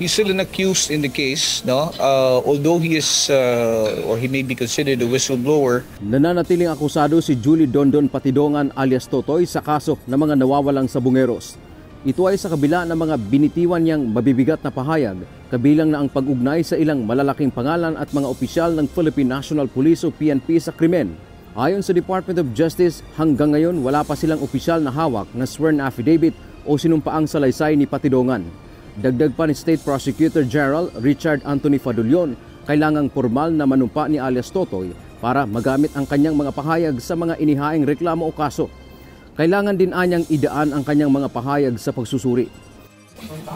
He's still an accused in the case, no? Although he is or he may be considered a whistleblower. Nananatiling akusado si Julie Dondon Patidongan alias Totoy sa kaso ng mga nawawalang sabungeros. Ito ay sa kabila ng mga binitiwan niyang mabibigat na pahayag, kabilang na ang pag-ugnay sa ilang malalaking pangalan at mga opisyal ng Philippine National Police o PNP sa krimen. Ayon sa Department of Justice, hanggang ngayon wala pa silang opisyal na hawak na sworn affidavit o sinumpaang salaysay ni Patidongan. Dagdag pa ni State Prosecutor General Richard Anthony Fadulion, kailangang formal na manumpa ni alias Totoy para magamit ang kanyang mga pahayag sa mga inihaing reklamo o kaso. Kailangan din anyang idaan ang kanyang mga pahayag sa pagsusuri.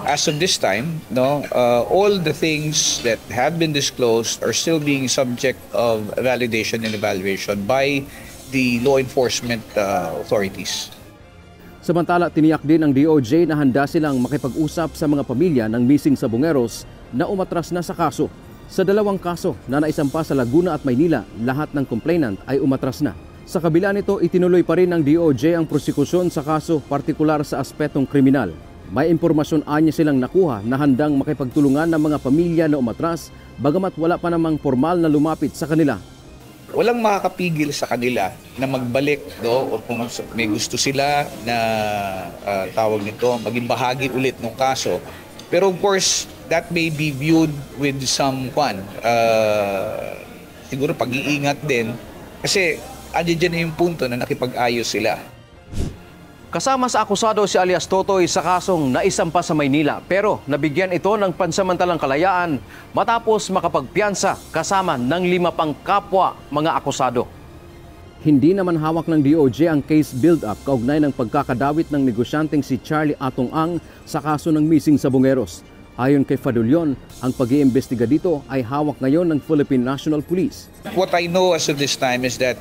As of this time, no, all the things that have been disclosed are still being subject of validation and evaluation by the law enforcement authorities. Samantala, tiniyak din ng DOJ na handa silang makipag-usap sa mga pamilya ng missing sabungeros na umatras na sa kaso. Sa dalawang kaso na naisampa sa Laguna at Maynila, lahat ng complainant ay umatras na. Sa kabila nito, itinuloy pa rin ng DOJ ang prosekusyon sa kaso partikular sa aspetong kriminal. May impormasyon anya silang nakuha na handang makipagtulungan ng mga pamilya na umatras, bagamat wala pa namang formal na lumapit sa kanila. Walang makakapigil sa kanila na magbalik, o kung may gusto sila na tawag nito, maging bahagi ulit ng kaso. Pero of course, that may be viewed with some siguro pag-iingat din kasi andyan na yung punto na nakipag-ayos sila. Kasama sa akusado si alias Totoy sa kasong naisampa sa Maynila, pero nabigyan ito ng pansamantalang kalayaan matapos makapagpiyansa kasama ng 5 pang kapwa mga akusado. Hindi naman hawak ng DOJ ang case build-up kaugnay ng pagkakadawit ng negosyanteng si Charlie Atong Ang sa kaso ng missing sabungeros. Ayon kay Fadulion, ang pag-iimbestiga dito ay hawak ngayon ng Philippine National Police. What I know as of this time is that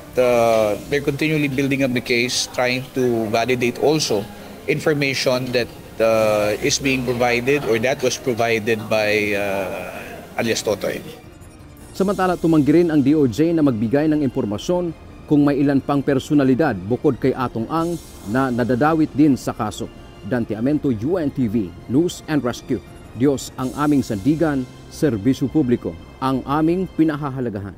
they're continually building up the case, trying to validate also information that is being provided or that was provided by alias Totoy. Samantala, tumanggi rin ang DOJ na magbigay ng impormasyon kung may ilan pang personalidad bukod kay Atong Ang na nadadawit din sa kaso. Dante Amento, UNTV, News and Rescue. Diyos ang aming sandigan, serbisyo publiko, ang aming pinahahalagahan.